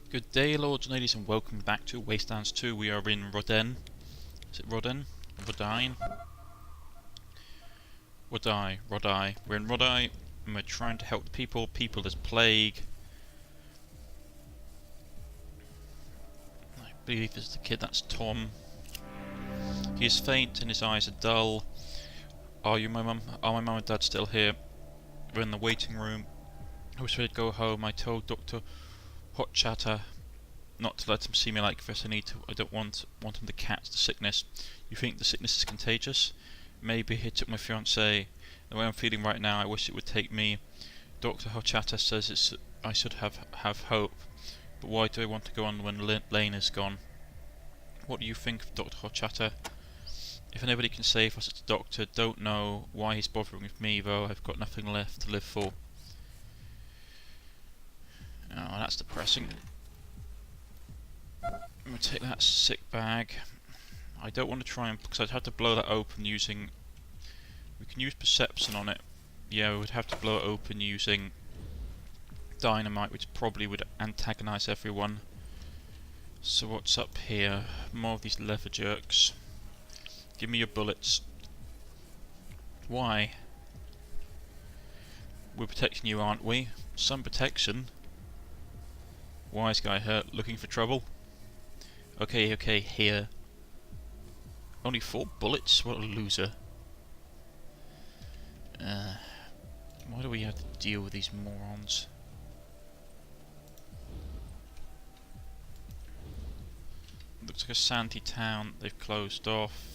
Good day, lords and ladies, and welcome back to Wastelands 2. We are in Roden. Is it Roden? Rodine? Rodai. We're in Rodai, and we're trying to help the people. People, there's plague. I believe this is the kid, that's Tom. He is faint and his eyes are dull. Are my mum and dad still here? We're in the waiting room. I wish I'd go home. I told Dr. Hot Chatter not to let him see me like this. I don't want him to catch the sickness. You think the sickness is contagious? Maybe he took my fiancée. The way I'm feeling right now, I wish it would take me. Dr. Hot Chatter says I should have hope. But why do I want to go on when Lane is gone? What do you think of Dr. Hot Chatter? If anybody can save us, it's the doctor. Don't know why he's bothering with me, though. I've got nothing left to live for. Oh, that's depressing. I'm going to take that sick bag. I don't want to try and... because I'd have to blow that open using... we can use perception on it. Yeah, we would have to blow it open using dynamite, which probably would antagonise everyone. So what's up here? More of these lever jerks. Give me your bullets. Why? We're protecting you, aren't we? Some protection. Wise guy hurt, looking for trouble? Okay, here. Only 4 bullets? What a loser. Why do we have to deal with these morons? Looks like a sandy town they've closed off.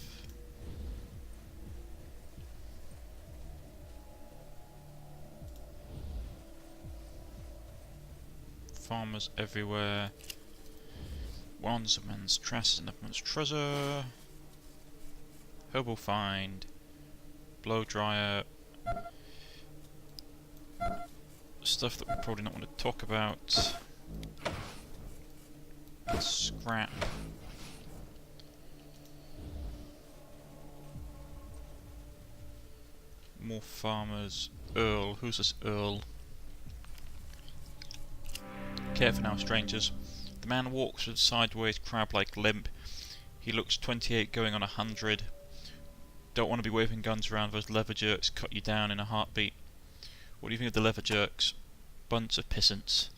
Farmers everywhere. One's a man's trash, another man's treasure. Herbal find. Blow dryer. Stuff that we probably not want to talk about. Scrap. More farmers. Earl. Who's this Earl? Careful now, strangers. The man walks with a sideways crab-like limp. He looks 28 going on 100. Don't want to be waving guns around. Those lever jerks cut you down in a heartbeat. What do you think of the lever jerks? Bunch of pissants.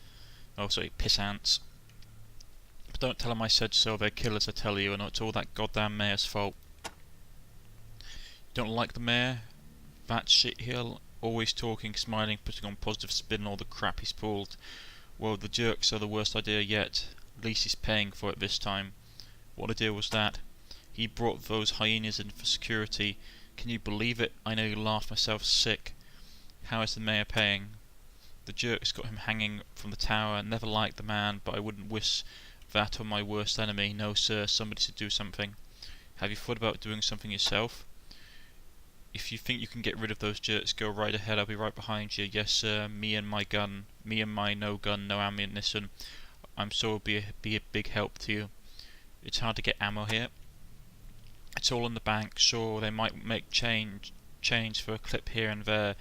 Oh, sorry, pissants. But don't tell them I said so. They're killers, I tell you, and it's all that goddamn mayor's fault. You don't like the mayor? That shithill, always talking, smiling, putting on positive spin on all the crap he's pulled. Well, the jerks are the worst idea yet. At least he's paying for it this time. What idea was that? He brought those hyenas in for security. Can you believe it? I nearly laughed myself sick. How is the mayor paying? The jerks got him hanging from the tower. Never liked the man, but I wouldn't wish that on my worst enemy. No, sir, somebody should do something. Have you thought about doing something yourself? If you think you can get rid of those jerks, go right ahead. I'll be right behind you. Yes, sir. Me and my gun. Me and my no gun, no ammunition. I'm sure it'll be a big help to you. It's hard to get ammo here. It's all in the bank. Sure, they might make change for a clip here and there,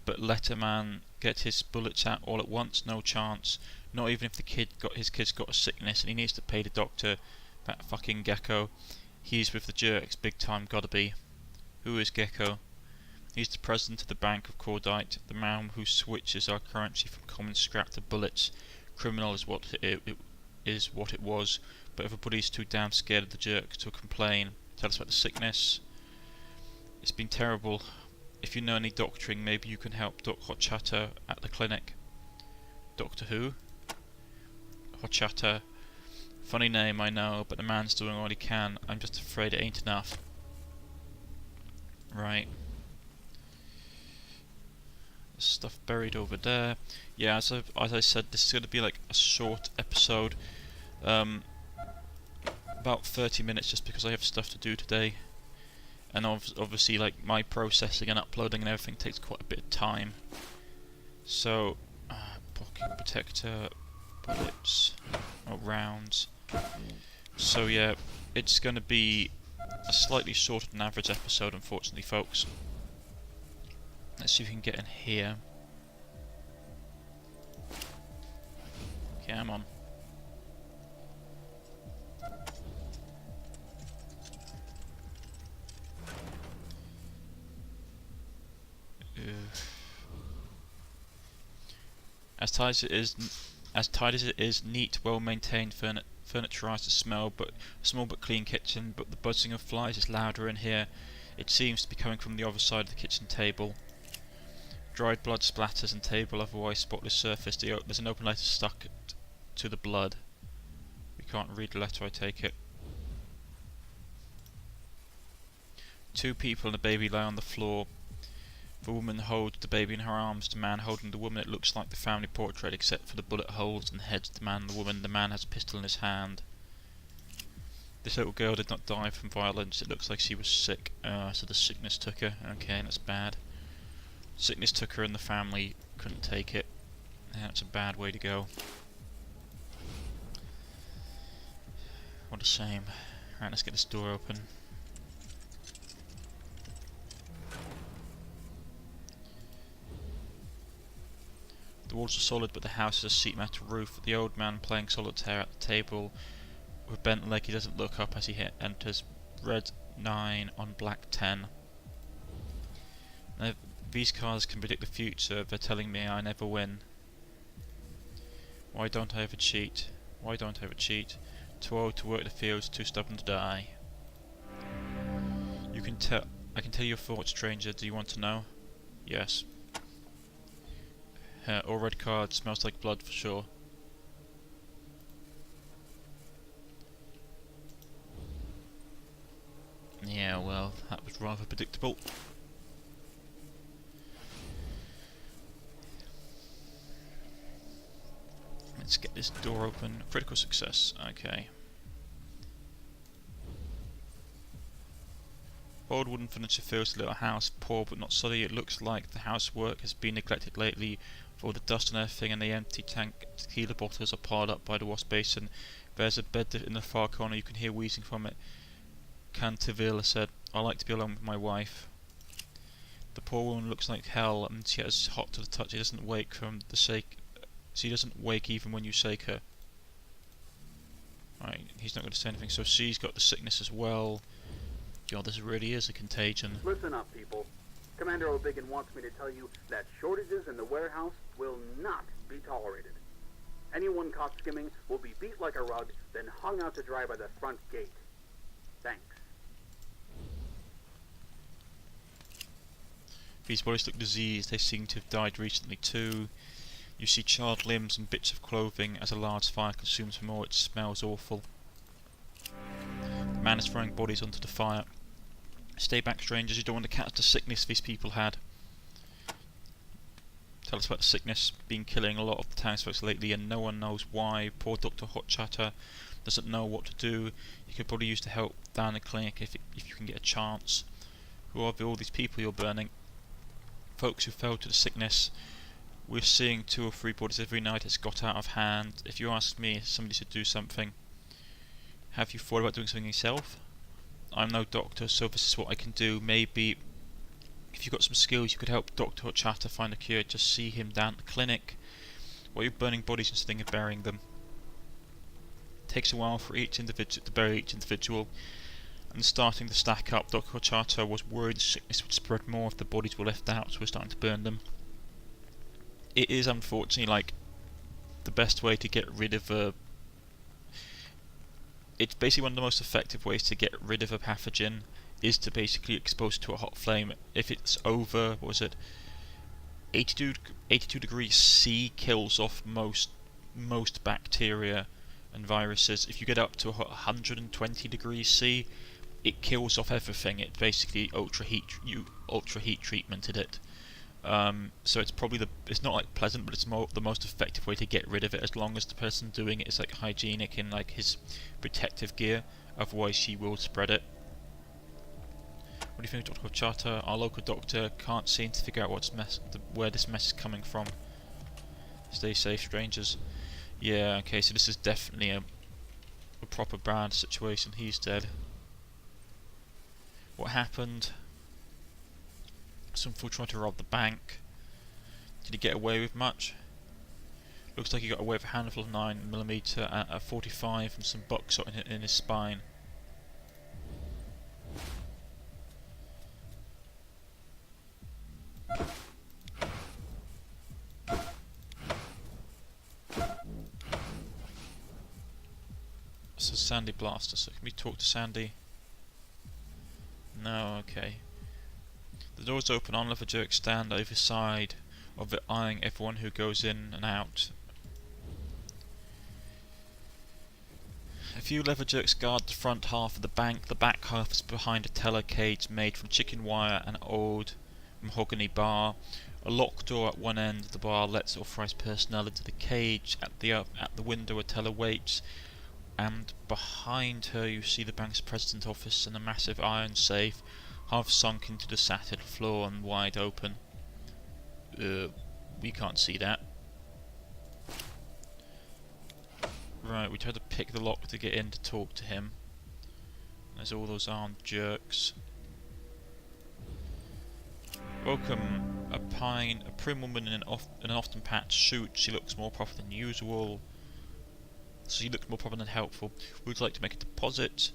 but let a man get his bullets out all at once? No chance. Not even if his kid's got a sickness and he needs to pay the doctor. That fucking gecko. He's with the jerks, big time. Gotta be. Who is Gecko? He's the president of the Bank of Cordite, the man who switches our currency from common scrap to bullets. Criminal is what it was, but everybody's too damn scared of the jerks to complain. Tell us about the sickness. It's been terrible. If you know any doctoring, maybe you can help Doc Hot Chatter at the clinic. Doctor who? Hot Chatter. Funny name, I know, but the man's doing all he can. I'm just afraid it ain't enough. Right. There's stuff buried over there. Yeah, as I said, this is going to be like a short episode. About 30 minutes, just because I have stuff to do today. And obviously, like, my processing and uploading and everything takes quite a bit of time. So, pocket protector, bullets, rounds. So yeah, it's going to be a slightly shorter than average episode, unfortunately, folks. Let's see if we can get in here. Come on. As tight as it is, neat, well-maintained, furniturised to smell, but a small but clean kitchen. But the buzzing of flies is louder in here. It seems to be coming from the other side of the kitchen table. Dried blood splatters and table, otherwise spotless surface. There's an open letter stuck to the blood. We can't read the letter, I take it. 2 people and a baby lie on the floor. The woman holds the baby in her arms. The man holding the woman, it looks like the family portrait except for the bullet holes and heads. The man and the woman. The man has a pistol in his hand. This little girl did not die from violence. It looks like she was sick. So the sickness took her. Okay, that's bad. Sickness took her and the family couldn't take it. Yeah, that's a bad way to go. What a shame. Right, let's get this door open. The walls are solid, but the house has a sheet metal roof. The old man playing solitaire at the table with bent leg. He doesn't look up as he enters. Red 9 on black 10. Now, these cards can predict the future. They're telling me I never win. Why don't I ever cheat? Why don't I ever cheat? Too old to work the fields, too stubborn to die. You can tell. I can tell your thoughts, stranger. Do you want to know? Yes. All red card, smells like blood for sure. Yeah, well, that was rather predictable. Let's get this door open. Critical success, okay. Old wooden furniture fills the little house, poor but not soddy. It looks like the housework has been neglected lately, for all the dust and everything, and the empty tank tequila bottles are piled up by the wash basin. There's a bed in the far corner, you can hear wheezing from it. Cantivilla said, I like to be alone with my wife. The poor woman looks like hell, and she is hot to the touch. She doesn't wake even when you shake her. Right, he's not going to say anything, so she's got the sickness as well. God, this really is a contagion. Listen up, people. Commander O'Biggin wants me to tell you that shortages in the warehouse will not be tolerated. Anyone caught skimming will be beat like a rug, then hung out to dry by the front gate. Thanks. These bodies look diseased. They seem to have died recently too. You see charred limbs and bits of clothing. As a large fire consumes them all, it smells awful. The man is throwing bodies onto the fire. Stay back, strangers, you don't want to catch the sickness these people had. Tell us about the sickness. Been killing a lot of the townsfolk lately and no one knows why. Poor Dr. Hotchatter doesn't know what to do. He could probably use the help down the clinic if you can get a chance. Who are all these people you're burning? Folks who fell to the sickness. We're seeing 2 or 3 bodies every night. It's got out of hand. If you ask me, somebody should do something. Have you thought about doing something yourself? I'm no doctor, so this is what I can do. Maybe if you've got some skills you could help Dr. Hotchatter find a cure. Just see him down at the clinic while you're burning bodies instead of burying them. It takes a while for each individual to bury each individual, and starting to stack up. Dr. Hotchatter was worried the sickness would spread more if the bodies were left out, so we're starting to burn them. It is unfortunately like the best way to get rid of a... It's basically one of the most effective ways to get rid of a pathogen is to basically expose it to a hot flame. If it's over, what was it, 82 degrees C kills off most bacteria and viruses. If you get up to 120 degrees C, it kills off everything. It basically ultra heat treatmented it. So it's probably it's not like pleasant, but it's the most effective way to get rid of it, as long as the person doing it is like hygienic in like his protective gear. Otherwise, she will spread it. What do you think, Dr. Hotchatter? Our local doctor can't seem to figure out where this mess is coming from. Stay safe, strangers. Yeah, okay, so this is definitely a proper bad situation. He's dead. What happened? Some fool tried to rob the bank. Did he get away with much? Looks like he got away with a handful of 9mm at a 45 and some buckshot in his spine. So Sandy Blaster, so can we talk to Sandy? No, okay. The doors open on, Leather Jerk stand over side of it, eyeing everyone who goes in and out. A few Leather Jerks guard the front half of the bank. The back half is behind a teller cage made from chicken wire and old mahogany bar. A locked door at one end of the bar lets authorized personnel into the cage. At the window a teller waits, and behind her you see the bank's president office and a massive iron safe, half sunk into the satin floor and wide open. We can't see that. Right, we tried to pick the lock to get in to talk to him. There's all those armed jerks. Welcome. A prim woman in an often patched suit. She looks more proper than usual. She looks more proper than helpful. Would you like to make a deposit,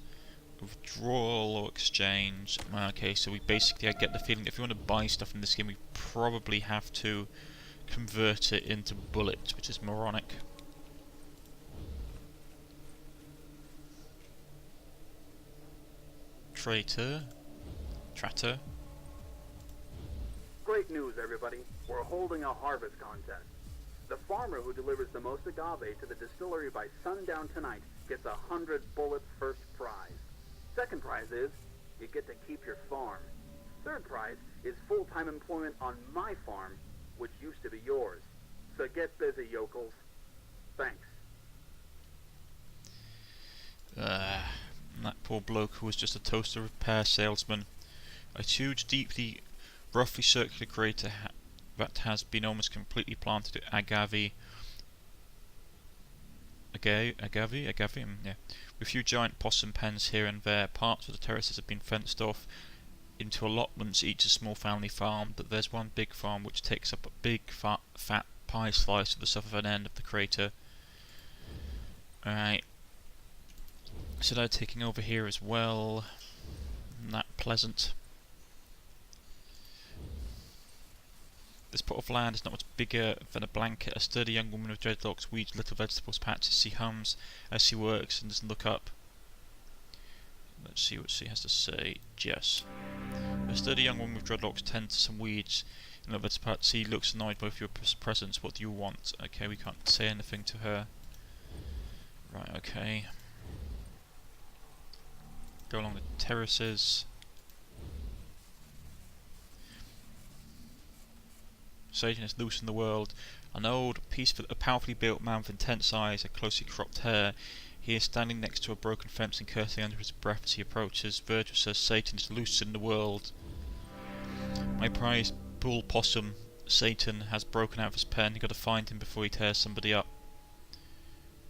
withdrawal, or exchange? Okay, so we basically, I get the feeling if you want to buy stuff in this game, we probably have to convert it into bullets, which is moronic. Tratter. Great news, everybody. We're holding a harvest contest. The farmer who delivers the most agave to the distillery by sundown tonight gets 100 bullets first prize. Second prize is, you get to keep your farm. Third prize is full-time employment on my farm, which used to be yours. So get busy, yokels. Thanks. That poor bloke who was just a toaster repair salesman. A huge, deeply, roughly circular crater that has been almost completely planted with agave, yeah. With a few giant possum pens here and there. Parts of the terraces have been fenced off into allotments, each a small family farm, but there's one big farm which takes up a big fat pie slice of the southern end of the crater. Alright. So they're taking over here as well. Isn't that pleasant? This plot of land is not much bigger than a blanket. A sturdy young woman with dreadlocks weeds little vegetables patches. She hums as she works and doesn't look up. Let's see what she has to say. Jess. A sturdy young woman with dreadlocks tends to some weeds in little vegetables patches. She looks annoyed by your presence. What do you want? Okay, we can't say anything to her. Right, okay. Go along the terraces. Satan is loose in the world. An old, powerfully built man with intense eyes and closely cropped hair. He is standing next to a broken fence and cursing under his breath as he approaches. Virgil says, Satan is loose in the world. My prized bull possum, Satan, has broken out of his pen. You've got to find him before he tears somebody up.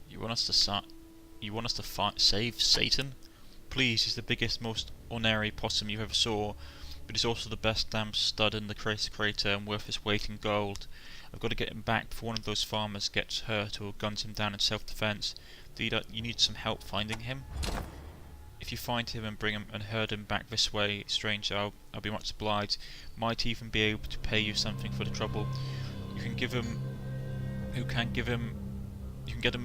You want us to save Satan? Please, he's the biggest, most ornery possum you ever saw, but he's also the best damn stud in the crater and worth his weight in gold. I've got to get him back before one of those farmers gets hurt or guns him down in self-defense. You need some help finding him? If you find him and bring him and herd him back this way, stranger, I'll be much obliged. Might even be able to pay you something for the trouble. You can get him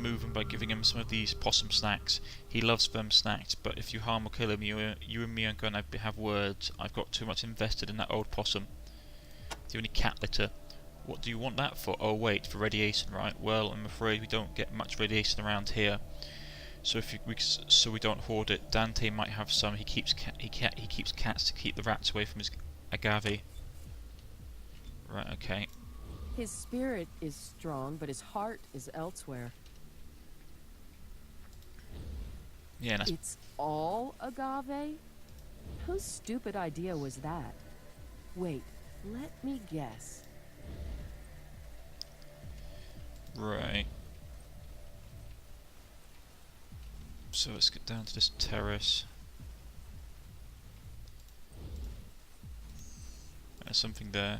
moving by giving him some of these possum snacks. He loves them snacks, but if you harm or kill him, you and me are going to have words. I've got too much invested in that old possum. Do you have any cat litter? What do you want that for? Oh wait, for radiation, right? Well, I'm afraid we don't get much radiation around here. So we don't hoard it. Dante might have some. He keeps cats to keep the rats away from his agave. Right, okay. His spirit is strong, but his heart is elsewhere. Yeah, that's... It's all agave? Whose stupid idea was that? Wait, let me guess. Right. So let's get down to this terrace. There's something there.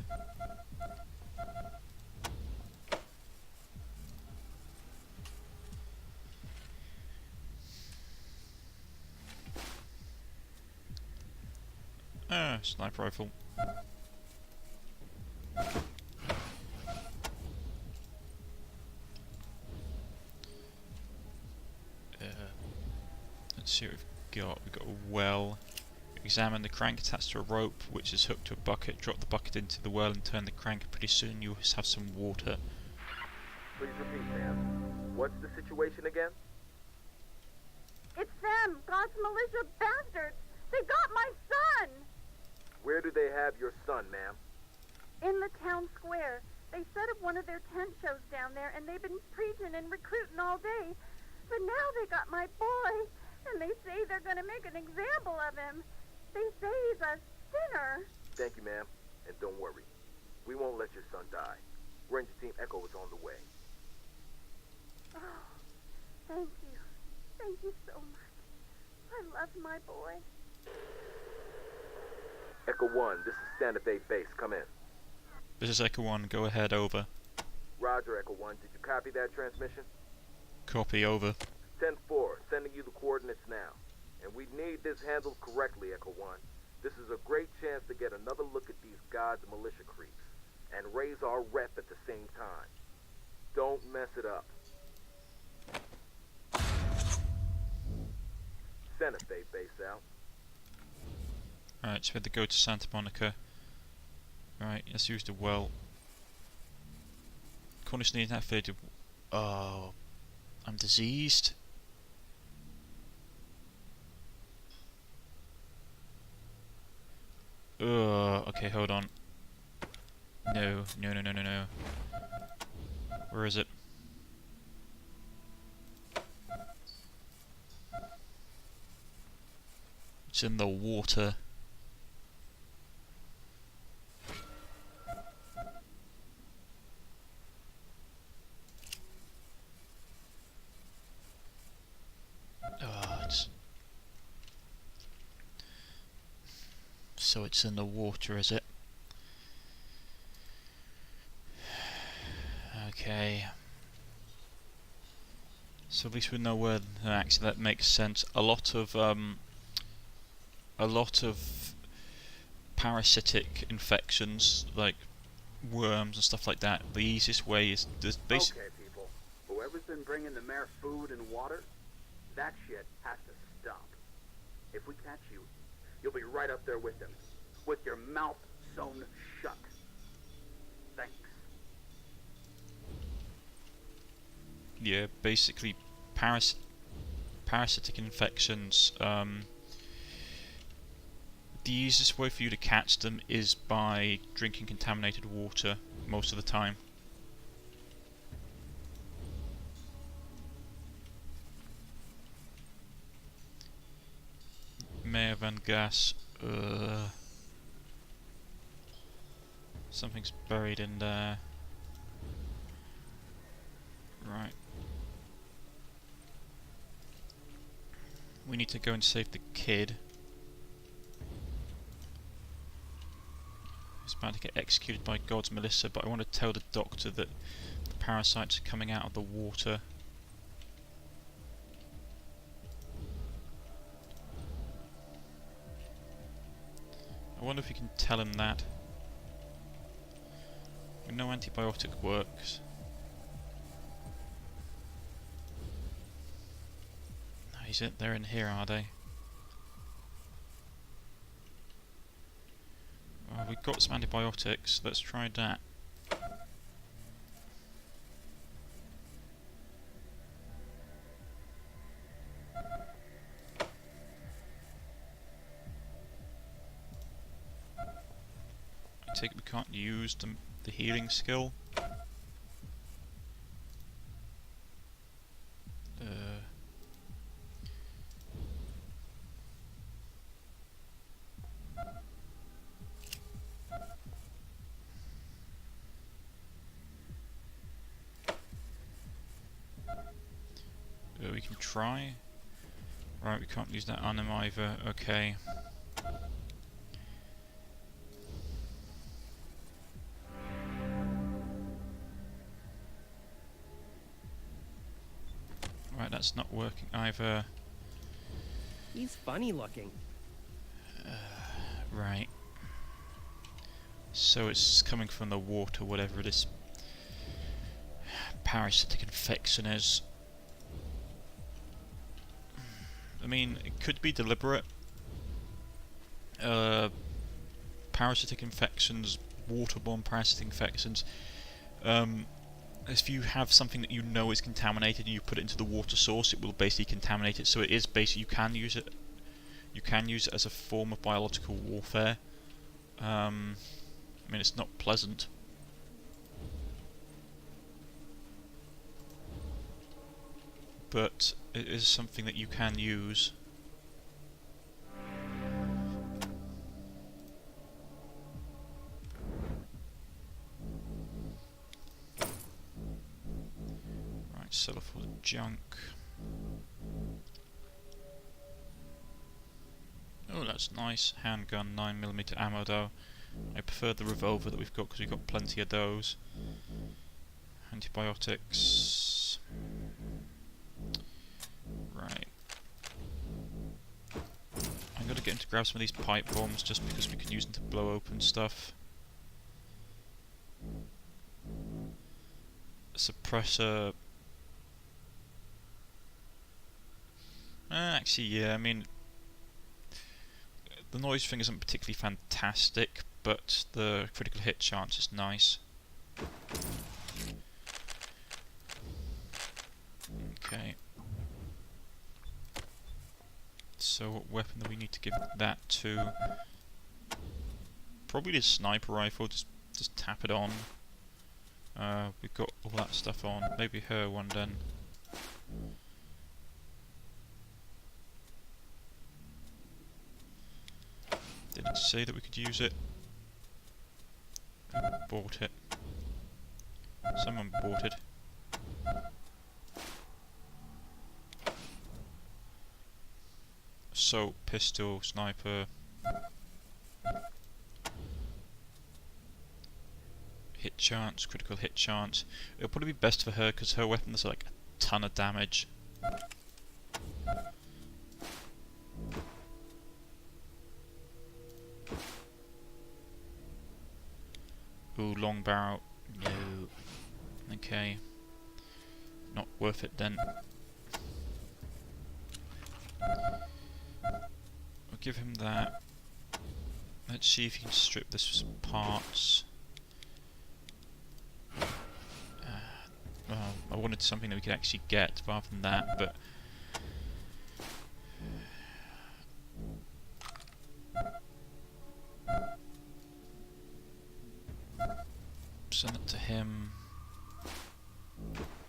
Ah, sniper rifle. Let's see what we've got. We've got a well. Examine the crank attached to a rope, which is hooked to a bucket. Drop the bucket into the well and turn the crank. Pretty soon you'll have some water. Please repeat, ma'am. What's the situation again? It's them, God's militia bastards. They got my son. Where do they have your son, ma'am? In the town square. They set up one of their tent shows down there, and they've been preaching and recruiting all day. But now they got my boy, and they say they're going to make an example of him. They say he's a sinner. Thank you, ma'am. And don't worry. We won't let your son die. Ranger Team Echo is on the way. Oh, thank you. Thank you so much. I love my boy. Echo 1, this is Santa Fe Base. Come in. This is Echo 1, go ahead, over. Roger, Echo 1. Did you copy that transmission? Copy, over. 10-4, sending you the coordinates now. And we need this handled correctly, Echo 1. This is a great chance to get another look at these God's militia creeps, and raise our rep at the same time. Don't mess it up. Santa Fe Base out. Alright, so we had to go to Santa Monica. Right, let's use the well. Cornish-Knight affiliated. Oh, I'm diseased. Okay, hold on. No. Where is it? It's in the water. So it's in the water, is it? Okay. So at least we know where. Actually, that makes sense. A lot of parasitic infections, like worms and stuff like that. The easiest way is this. Okay, people. Whoever's been bringing the mayor food and water, that shit has to stop. If we catch you, you'll be right up there with him, with your mouth sewn shut. Thanks. Yeah, basically parasitic infections. The easiest way for you to catch them is by drinking contaminated water most of the time. Mayor Van Gas. Something's buried in there. Right. We need to go and save the kid. He's about to get executed by God's militia, but I want to tell the doctor that the parasites are coming out of the water. I wonder if we can tell him that. No antibiotic works. No, they're in here, are they? Well, we've got some antibiotics. Let's try that. I take it we can't use the healing skill. We can try. Right, we can't use that on him either. Okay. Right, that's not working either. He's funny looking. Right. So it's coming from the water, whatever this parasitic infection is. I mean, it could be deliberate. Parasitic infections, waterborne parasitic infections. If you have something that you know is contaminated and you put it into the water source, it will basically contaminate it. So it is basically, you can use it. You can use it as a form of biological warfare. I mean, it's not pleasant. But it is something that you can use. Right, sell it for the junk. Oh, that's nice. Handgun, 9mm ammo though. I prefer the revolver that we've got because we've got plenty of those. Antibiotics. Right. I'm going to get him to grab some of these pipe bombs just because we can use them to blow open stuff. Suppressor. Actually, yeah, I mean, the noise thing isn't particularly fantastic, but the critical hit chance is nice. Okay. So what weapon do we need to give that to? Probably the sniper rifle, just tap it on. We've got all that stuff on. Maybe her one then. Did it say that we could use it? Who bought it? Someone bought it. Assault, pistol, sniper. Hit chance, critical hit chance. It'll probably be best for her because her weapon does like a ton of damage. Ooh, long barrel. No. Okay. Not worth it then. We'll give him that. Let's see if he can strip this for some parts. Well, I wanted something that we could actually get rather than that, but send it to him.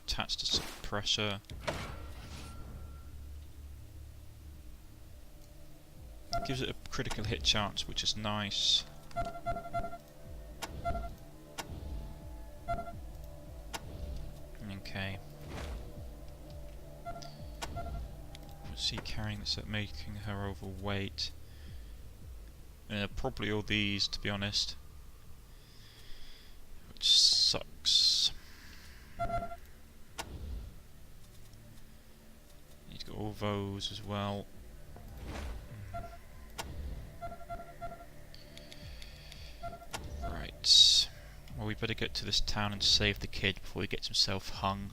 Attach to suppressor. Gives it a critical hit chance, which is nice. Okay. What's he carrying that's making her overweight? Probably all these, to be honest. Which sucks. He's got all those as well. Right. Well, we better get to this town and save the kid before he gets himself hung.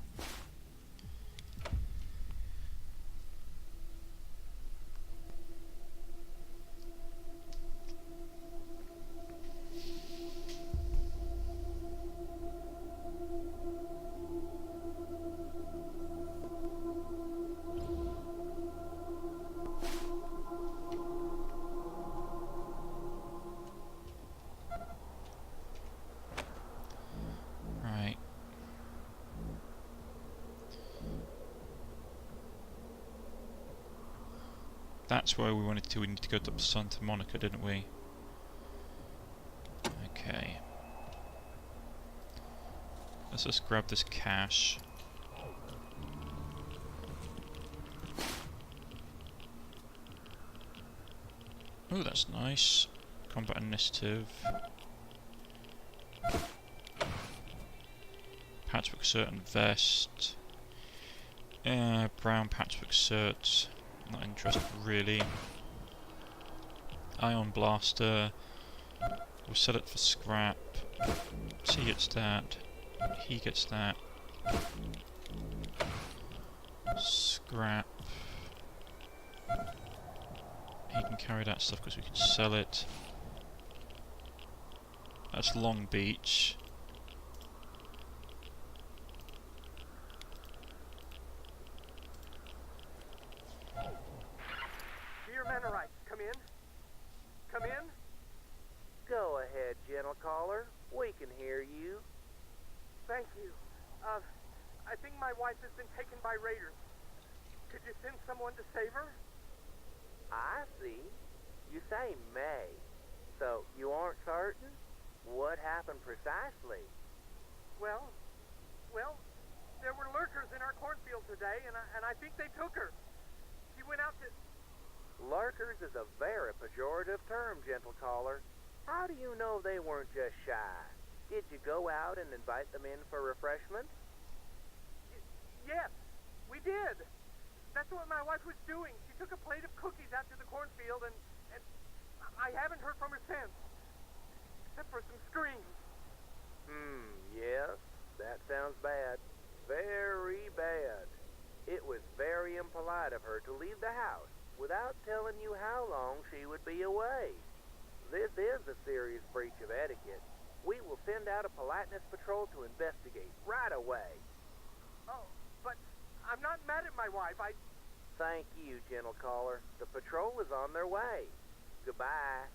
That's where we wanted to. We need to go to Santa Monica, didn't we? Okay. Let's just grab this cash. Oh, that's nice. Combat initiative. Patchwork shirt and vest. Brown patchwork shirt. Not interested really. Ion blaster. We'll sell it for scrap. She gets that. He gets that. Scrap. carry that stuff because we can sell it. That's Long Beach. Dear Manorites, come in. Come in. Go ahead, gentle caller. We can hear you. Thank you. I think my wife has been taken by raiders. Could you send someone to save her? I see. You say may. So you aren't certain? What happened precisely? Well, there were lurkers in our cornfield today, and I think they took her. She went out to... Lurkers is a very pejorative term, gentle caller. How do you know they weren't just shy? Did you go out and invite them in for refreshments? Yes, we did. That's what my wife was doing. She took a plate of cookies out to the cornfield, and I haven't heard from her since. Except for some screams. Yes. That sounds bad. Very bad. It was very impolite of her to leave the house without telling you how long she would be away. This is a serious breach of etiquette. We will send out a politeness patrol to investigate right away. Oh, but I'm not mad at my wife. Thank you, gentle caller. The patrol is on their way. Goodbye.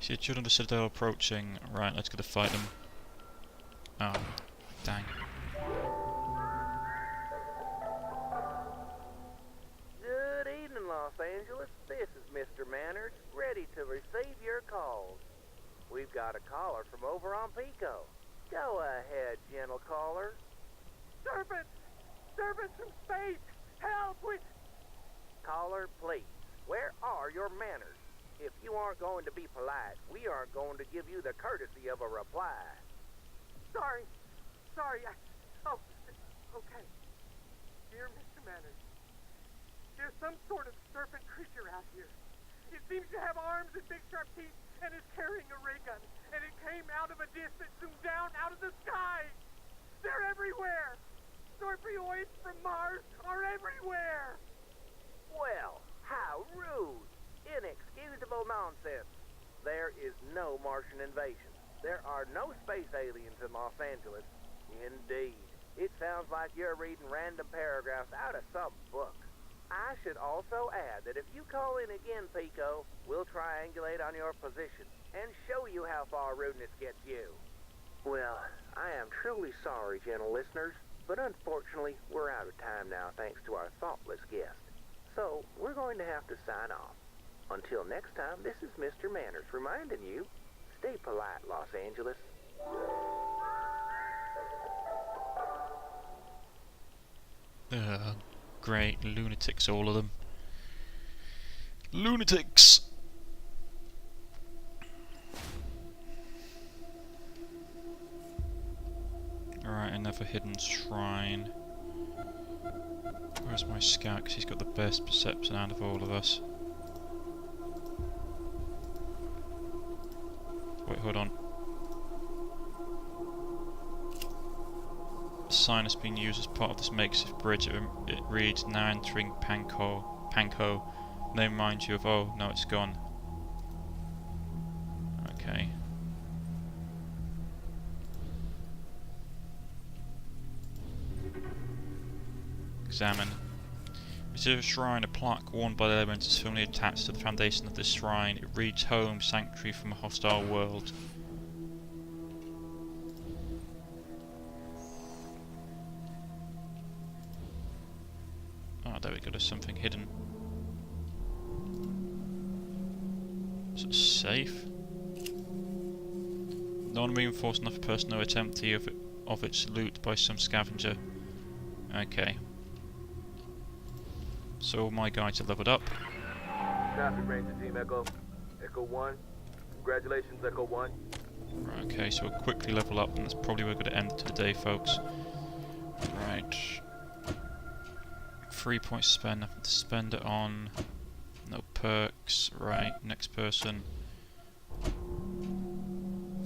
See, the children just said they were approaching. Right, let's go to fight them. Oh, dang. Good evening, Los Angeles. This is Mr. Manners, ready to receive your calls. We've got a caller from over on Pico. Go ahead, gentle caller. Serpents! Serpents from space! Help! Caller, please. Where are your manners? If you aren't going to be polite, we aren't going to give you the courtesy of a reply. Sorry. Oh, okay. Dear Mr. Manners, there's some sort of serpent creature out here. It seems to have arms and big sharp teeth and is carrying a ray gun. And it came out of a disc that zoomed down out of the sky. They're everywhere. Scorpioids from Mars are everywhere. Well, how rude. Inexcusable nonsense. There is no Martian invasion. There are no space aliens in Los Angeles. Indeed. It sounds like you're reading random paragraphs out of some book. I should also add that if you call in again, Pico, we'll triangulate on your position and show you how far rudeness gets you. Well, I am truly sorry, gentle listeners, but unfortunately, we're out of time now thanks to our thoughtless guest. So, we're going to have to sign off. Until next time, this is Mr. Manners reminding you, stay polite, Los Angeles. Great. Lunatics, all of them. Lunatics! Alright, another hidden shrine. Where's my scout? Because he's got the best perception out of all of us. Wait, hold on. The sign has been used as part of this makeshift bridge. It reads, now entering Panko. Name reminds you of, oh, no, it's gone. Okay. Examine. This is a shrine. A plaque worn by the elements is firmly attached to the foundation of this shrine. It reads, home, sanctuary from a hostile world. Oh, there we go, there's something hidden. Is it safe? Non-reinforced enough personnel attempt to of its loot by some scavenger. Okay. So all my guys are leveled up. Copy, Ranger Team Echo. Echo 1. Congratulations, Echo 1. Right, okay, so we'll quickly level up, and that's probably where we're going to end to the day, folks. Right. 3 points to spend, nothing to spend it on. No perks. Right, next person.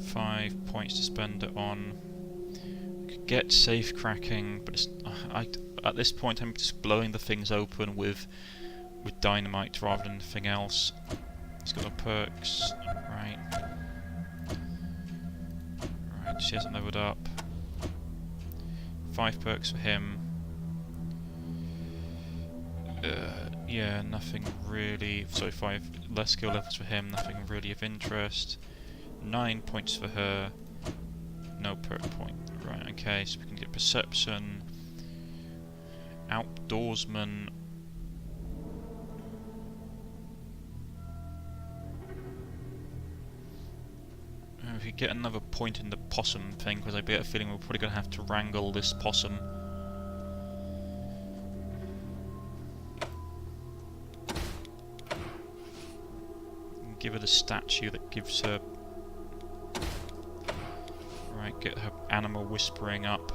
5 points to spend it on. We could get safe cracking, but it's, at this point I'm just blowing the things open with dynamite rather than anything else. He's got no perks. Right. Right, she hasn't leveled up. 5 perks for him. Yeah, nothing really. Sorry, 5 less skill levels for him, nothing really of interest. 9 points for her. No perk point. Right, okay, so we can get perception. Outdoorsman. If we get another point in the possum thing, because I get a feeling we're probably going to have to wrangle this possum. Give her the statue that gives her... Right, get her animal whispering up.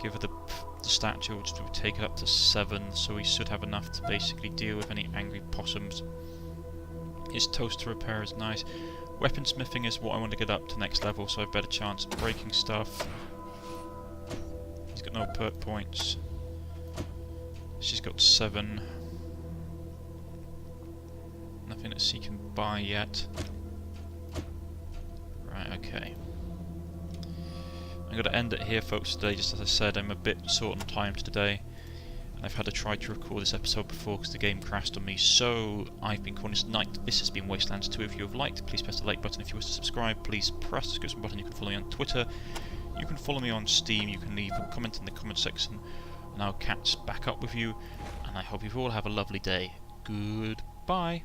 Give her the statue, which will take it up to 7, so we should have enough to basically deal with any angry possums. His toaster repair is nice. Weaponsmithing is what I want to get up to next level, so I have a better chance of breaking stuff. He's got no perk points. She's got 7. Nothing that she can buy yet. Right, okay. I'm going to end it here, folks, today. Just as I said, I'm a bit short on time today. And I've had to try to record this episode before because the game crashed on me. So, I've been Cornish-Knight. This has been Wasteland 2. If you have liked, please press the like button. If you wish to subscribe, please press the subscription button. You can follow me on Twitter. You can follow me on Steam. You can leave a comment in the comment section. And I'll catch back up with you. And I hope you all have a lovely day. Goodbye.